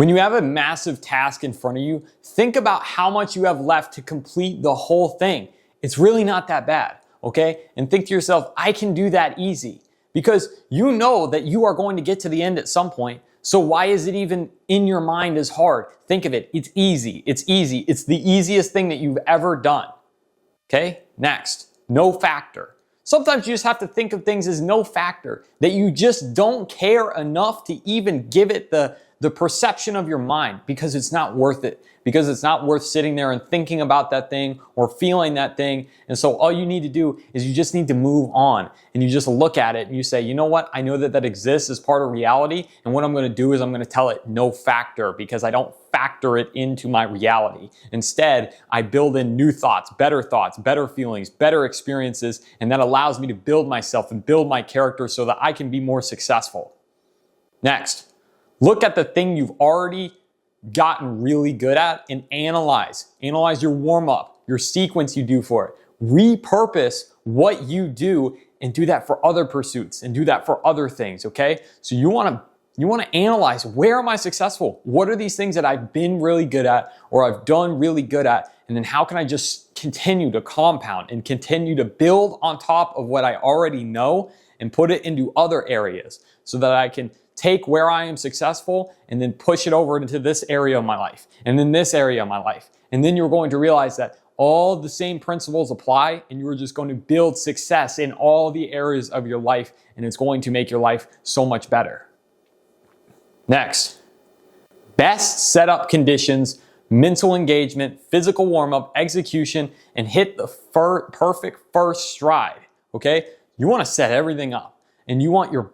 When you have a massive task in front of you, think about how much you have left to complete the whole thing. It's really not that bad, okay? And think to yourself, I can do that easy. Because you know that you are going to get to the end at some point. So why is it even in your mind as hard? Think of it. It's easy. It's easy. It's the easiest thing that you've ever done. Okay? Next, no factor. Sometimes you just have to think of things as no factor, that you just don't care enough to even give it the perception of your mind because it's not worth it. Because it's not worth sitting there and thinking about that thing or feeling that thing. And so all you need to do is you just need to move on and you just look at it and you say, you know what? I know that that exists as part of reality. And what I'm going to do is I'm going to tell it no factor because I don't factor it into my reality. Instead, I build in new thoughts, better feelings, better experiences. And that allows me to build myself and build my character so that I can be more successful. Next, look at the thing you've already gotten really good at and analyze. Analyze your warm-up, your sequence you do for it. Repurpose what you do and do that for other pursuits and do that for other things, okay? So you want to analyze, where am I successful? What are these things that I've been really good at or I've done really good at? And then how can I just continue to compound and continue to build on top of what I already know and put it into other areas so that I can take where I am successful and then push it over into this area of my life and then this area of my life. And then you're going to realize that all the same principles apply and you're just going to build success in all the areas of your life and it's going to make your life so much better. Next, best setup conditions, mental engagement, physical warm-up, execution, and hit the perfect first stride, okay? You want to set everything up and you want your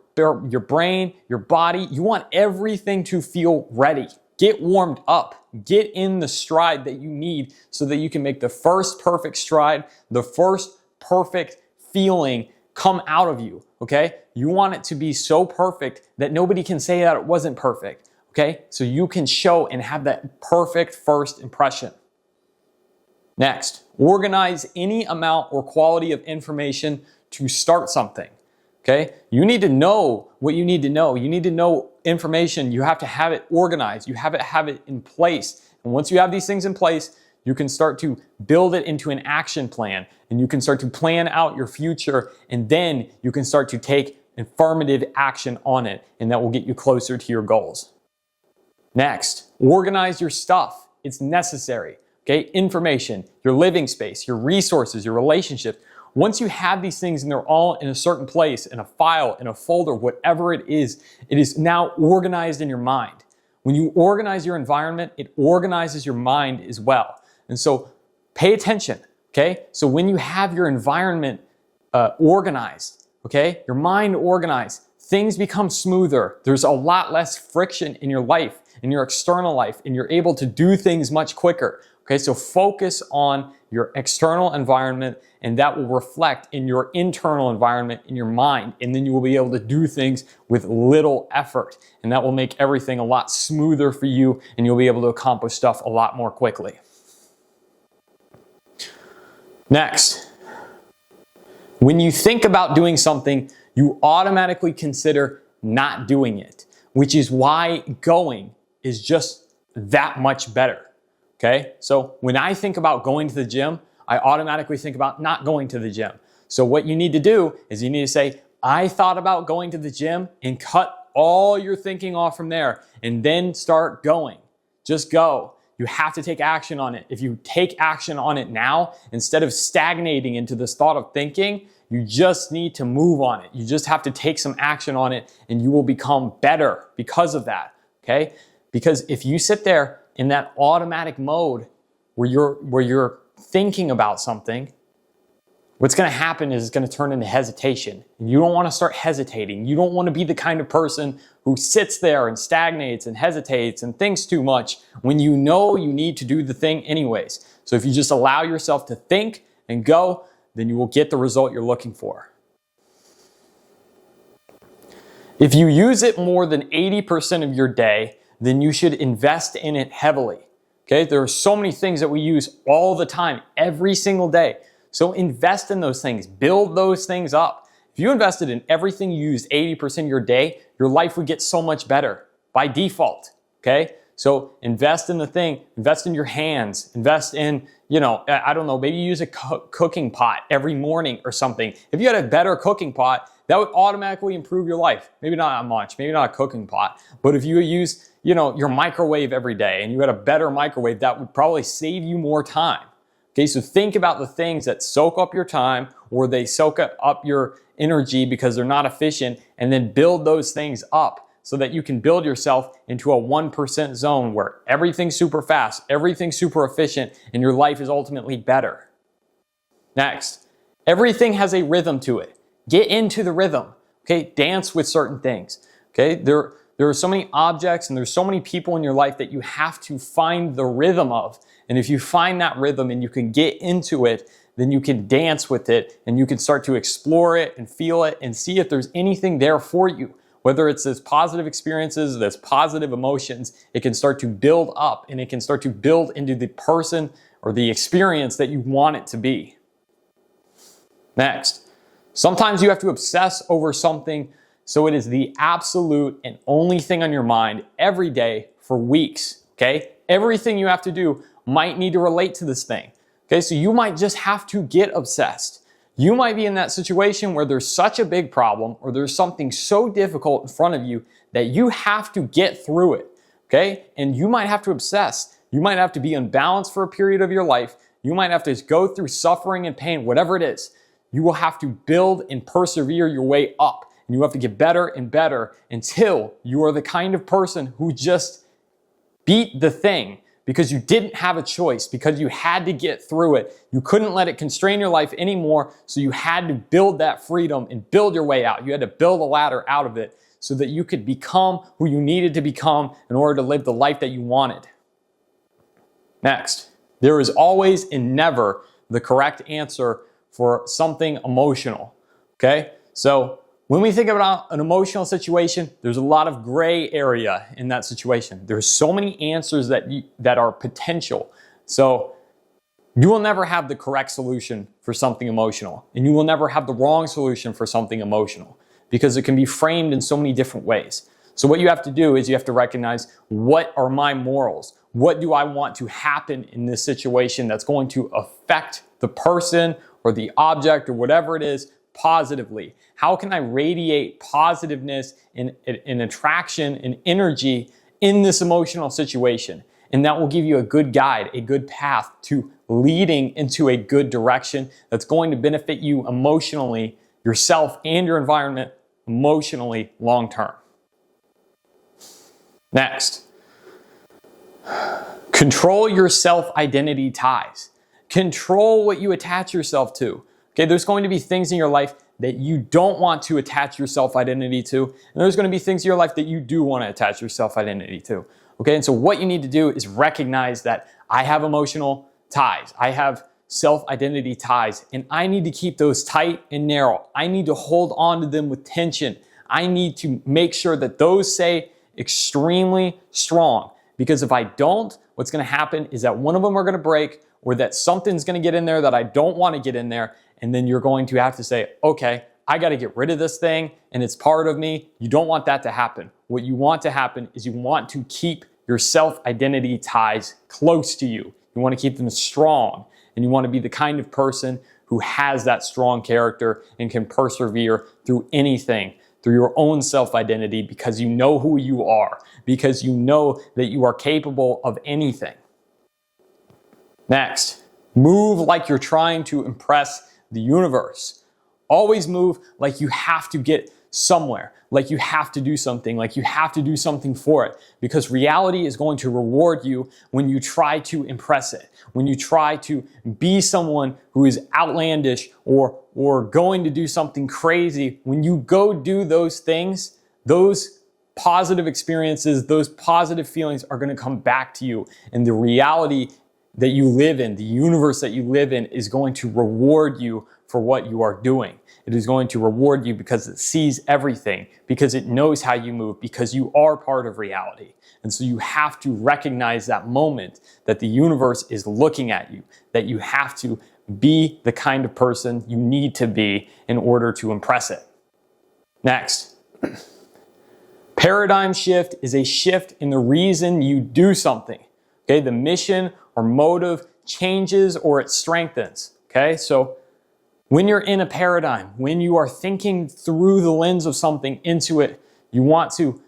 brain, your body, you want everything to feel ready. Get warmed up. Get in the stride that you need so that you can make the first perfect stride, the first perfect feeling come out of you, okay? You want it to be so perfect that nobody can say that it wasn't perfect, okay? So you can show and have that perfect first impression. Next, organize any amount or quality of information to start something. Okay? You need to know what you need to know. You need to know information. You have to have it organized. You have it in place. And once you have these things in place, you can start to build it into an action plan and you can start to plan out your future and then you can start to take affirmative action on it and that will get you closer to your goals. Next, organize your stuff. It's necessary. Okay? Information, your living space, your resources, your relationships. Once you have these things and they're all in a certain place, in a file, in a folder, whatever it is now organized in your mind. When you organize your environment, it organizes your mind as well. And so pay attention, okay? So when you have your environment organized, okay, your mind organized, things become smoother. There's a lot less friction in your life, in your external life, and you're able to do things much quicker. Okay, so focus on your external environment and that will reflect in your internal environment, in your mind, and then you will be able to do things with little effort and that will make everything a lot smoother for you and you'll be able to accomplish stuff a lot more quickly. Next, when you think about doing something, you automatically consider not doing it, which is why going is just that much better. Okay, so when I think about going to the gym, I automatically think about not going to the gym. So what you need to do is you need to say, I thought about going to the gym and cut all your thinking off from there and then start going. Just go. You have to take action on it. If you take action on it now, instead of stagnating into this thought of thinking, you just need to move on it. You just have to take some action on it and you will become better because of that. Okay, because if you sit there in that automatic mode where you're thinking about something, what's going to happen is it's going to turn into hesitation. And you don't want to start hesitating. You don't want to be the kind of person who sits there and stagnates and hesitates and thinks too much when you know you need to do the thing anyways. So if you just allow yourself to think and go, then you will get the result you're looking for. If you use it more than 80% of your day, then you should invest in it heavily. Okay, there are so many things that we use all the time, every single day. So invest in those things, build those things up. If you invested in everything you used 80% of your day, your life would get so much better by default. Okay, So invest in the thing, invest in your hands, invest in, I don't know, maybe use a cooking pot every morning or something. If you had a better cooking pot, that would automatically improve your life. Maybe not much, maybe not a cooking pot, but if you use, your microwave every day and you had a better microwave, that would probably save you more time. Okay, so think about the things that soak up your time or they soak up your energy because they're not efficient, and then build those things up so that you can build yourself into a 1% zone where everything's super fast, everything's super efficient, and your life is ultimately better. Next, everything has a rhythm to it. Get into the rhythm. Okay, dance with certain things. Okay, there are so many objects and there's so many people in your life that you have to find the rhythm of. And if you find that rhythm and you can get into it, then you can dance with it and you can start to explore it and feel it and see if there's anything there for you. Whether it's those positive experiences, those positive emotions, it can start to build up and it can start to build into the person or the experience that you want it to be. Next, sometimes you have to obsess over something so it is the absolute and only thing on your mind every day for weeks, okay? Everything you have to do might need to relate to this thing, okay? So you might just have to get obsessed. You might be in that situation where there's such a big problem or there's something so difficult in front of you that you have to get through it, okay? And you might have to obsess. You might have to be unbalanced for a period of your life. You might have to go through suffering and pain, whatever it is. You will have to build and persevere your way up. And you have to get better and better until you are the kind of person who just beat the thing because you didn't have a choice, because you had to get through it. You couldn't let it constrain your life anymore, so you had to build that freedom and build your way out. You had to build a ladder out of it so that you could become who you needed to become in order to live the life that you wanted. Next, there is always and never the correct answer for something emotional, okay? So when we think about an emotional situation, there's a lot of gray area in that situation. There's so many answers that are potential. So you will never have the correct solution for something emotional, and you will never have the wrong solution for something emotional because it can be framed in so many different ways. So what you have to do is you have to recognize, what are my morals? What do I want to happen in this situation that's going to affect the person or the object or whatever it is positively? How can I radiate positiveness and attraction and energy in this emotional situation? And that will give you a good guide, a good path to leading into a good direction that's going to benefit you emotionally, yourself and your environment emotionally long term. Next, control your self-identity ties. Control what you attach yourself to. Okay, there's going to be things in your life that you don't want to attach your self-identity to, and there's going to be things in your life that you do want to attach your self-identity to. Okay, and so what you need to do is recognize that I have emotional ties. I have self-identity ties, and I need to keep those tight and narrow. I need to hold on to them with tension. I need to make sure that those stay extremely strong, because if I don't, what's going to happen is that one of them are going to break, or that something's going to get in there that I don't want to get in there, and then you're going to have to say, okay, I got to get rid of this thing, and it's part of me. You don't want that to happen. What you want to happen is you want to keep your self-identity ties close to you. You want to keep them strong, and you want to be the kind of person who has that strong character and can persevere through anything, through your own self-identity, because you know who you are, because you know that you are capable of anything. Next, move like you're trying to impress the universe. Always move like you have to get somewhere, like you have to do something, like you have to do something for it, because reality is going to reward you when you try to impress it, when you try to be someone who is outlandish or going to do something crazy. When you go do those things, those positive experiences, those positive feelings are going to come back to you, and the reality that you live in, the universe that you live in, is going to reward you for what you are doing. It is going to reward you because it sees everything, because it knows how you move, because you are part of reality. And so you have to recognize that moment that the universe is looking at you, that you have to be the kind of person you need to be in order to impress it. Next, paradigm shift is a shift in the reason you do something. Okay, the mission or motive changes or it strengthens. Okay, so when you're in a paradigm, when you are thinking through the lens of something into it, you want to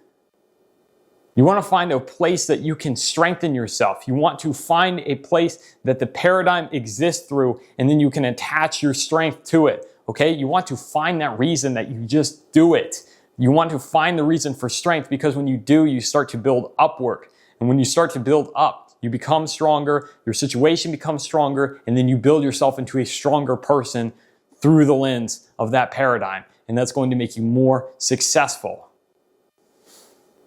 find a place that you can strengthen yourself. You want to find a place that the paradigm exists through, and then you can attach your strength to it. Okay? You want to find that reason that you just do it. You want to find the reason for strength, because when you do, you start to build upward. And when you start to build up, you become stronger, your situation becomes stronger, and then you build yourself into a stronger person through the lens of that paradigm. And that's going to make you more successful.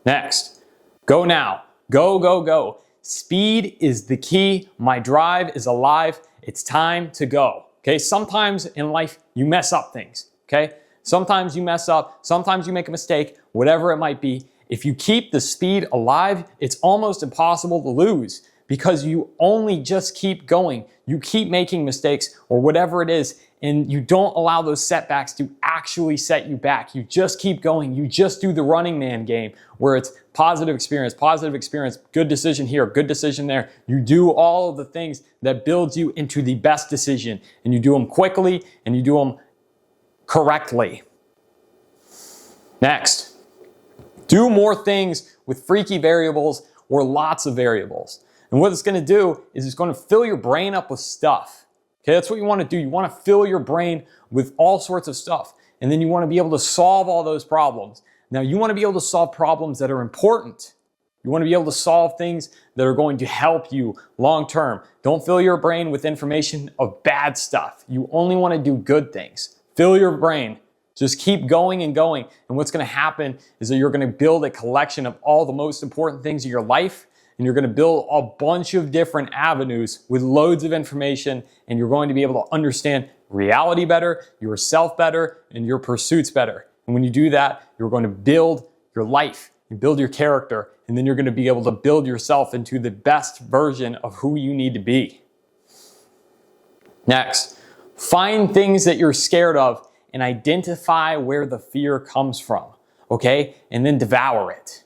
Next. Go now. Go, go, go. Speed is the key. My drive is alive. It's time to go. Okay? Sometimes in life, you mess up things. Okay? Sometimes you mess up. Sometimes you make a mistake. Whatever it might be. If you keep the speed alive, it's almost impossible to lose, because you only just keep going. You keep making mistakes or whatever it is, and you don't allow those setbacks to actually set you back. You just keep going. You just do the Running Man game, where it's positive experience, good decision here, good decision there. You do all of the things that builds you into the best decision, and you do them quickly and you do them correctly. Next, do more things with freaky variables or lots of variables. And what it's going to do is it's going to fill your brain up with stuff. Okay, that's what you want to do. You want to fill your brain with all sorts of stuff. And then you want to be able to solve all those problems. Now, you want to be able to solve problems that are important. You want to be able to solve things that are going to help you long term. Don't fill your brain with information of bad stuff. You only want to do good things. Fill your brain. Just keep going and going. And what's going to happen is that you're going to build a collection of all the most important things in your life. And you're going to build a bunch of different avenues with loads of information, and you're going to be able to understand reality better, yourself better, and your pursuits better. And when you do that, you're going to build your life, you build your character, and then you're going to be able to build yourself into the best version of who you need to be. Next, find things that you're scared of and identify where the fear comes from, okay? And then devour it.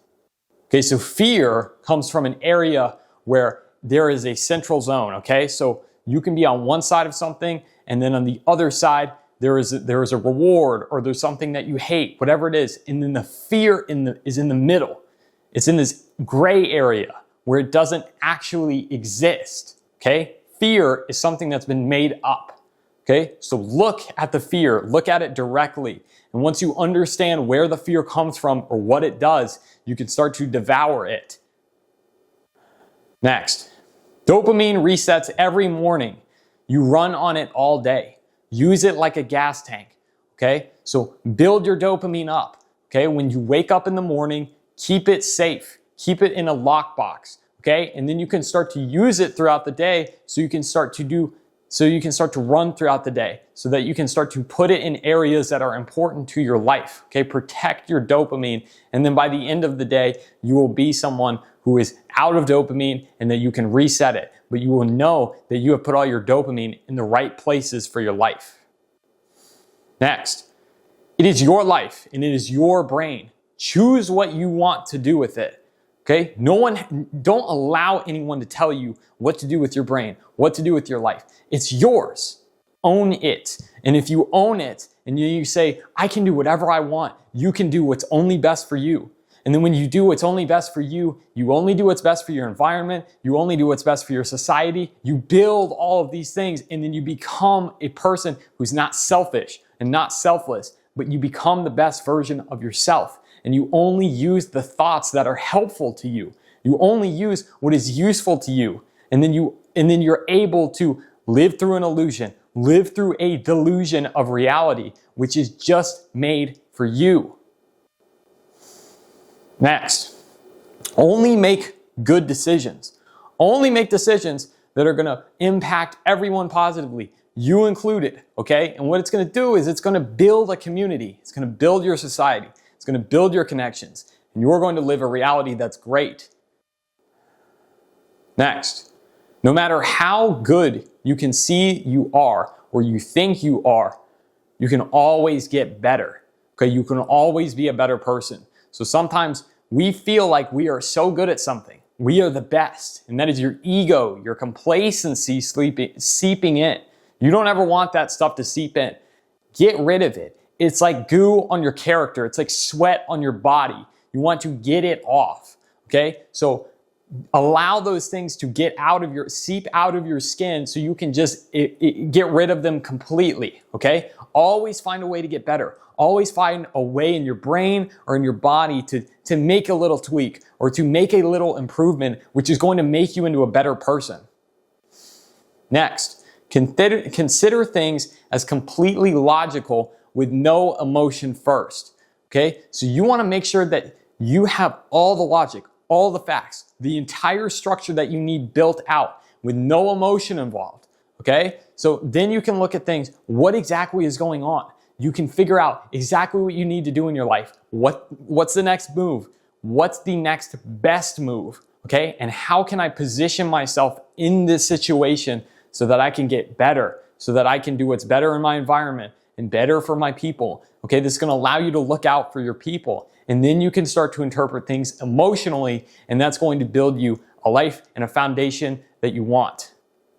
Okay, so fear comes from an area where there is a central zone, okay? So you can be on one side of something, and then on the other side, there is a reward, or there's something that you hate, whatever it is. And then the fear is in the middle. It's in this gray area where it doesn't actually exist, okay? Fear is something that's been made up, okay? So look at the fear, look at it directly. And once you understand where the fear comes from or what it does, you can start to devour it. Next, dopamine resets every morning. You run on it all day. Use it like a gas tank, okay? So build your dopamine up, okay? When you wake up in the morning, keep it safe. Keep it in a lockbox, okay? And then you can start to use it throughout the day, so you can start to run throughout the day, so that you can start to put it in areas that are important to your life, okay? Protect your dopamine, and then by the end of the day, you will be someone who is out of dopamine, and that you can reset it, but you will know that you have put all your dopamine in the right places for your life. Next, it is your life, and it is your brain. Choose what you want to do with it. Okay? Don't allow anyone to tell you what to do with your brain, what to do with your life. It's yours. Own it. And if you own it and you say, I can do whatever I want, you can do what's only best for you. And then when you do what's only best for you, you only do what's best for your environment, you only do what's best for your society, you build all of these things, and then you become a person who's not selfish and not selfless, but you become the best version of yourself. And you only use the thoughts that are helpful to you. You only use what is useful to you. And then you're able to live through an illusion, live through a delusion of reality, which is just made for you. Next, only make good decisions. Only make decisions that are going to impact everyone positively, you included, okay? And what it's going to do is it's going to build a community. It's going to build your society. It's going to build your connections, and you're going to live a reality that's great. Next, no matter how good you can see you are or you think you are, you can always get better. Okay, you can always be a better person. So sometimes we feel like we are so good at something. We are the best. And that is your ego, your complacency seeping in. You don't ever want that stuff to seep in. Get rid of it. It's like goo on your character. It's like sweat on your body. You want to get it off. Okay? So allow those things to seep out of your skin so you can just get rid of them completely. Okay? Always find a way to get better. Always find a way in your brain or in your body to make a little tweak or to make a little improvement, which is going to make you into a better person. Next, consider things as completely logical with no emotion first. Okay? So you want to make sure that you have all the logic, all the facts, the entire structure that you need built out with no emotion involved. Okay? So then you can look at things, what exactly is going on? You can figure out exactly what you need to do in your life. What's the next move? What's the next best move? Okay? And how can I position myself in this situation so that I can get better, so that I can do what's better in my environment and better for my people? Okay? This is going to allow you to look out for your people. And then you can start to interpret things emotionally, and that's going to build you a life and a foundation that you want.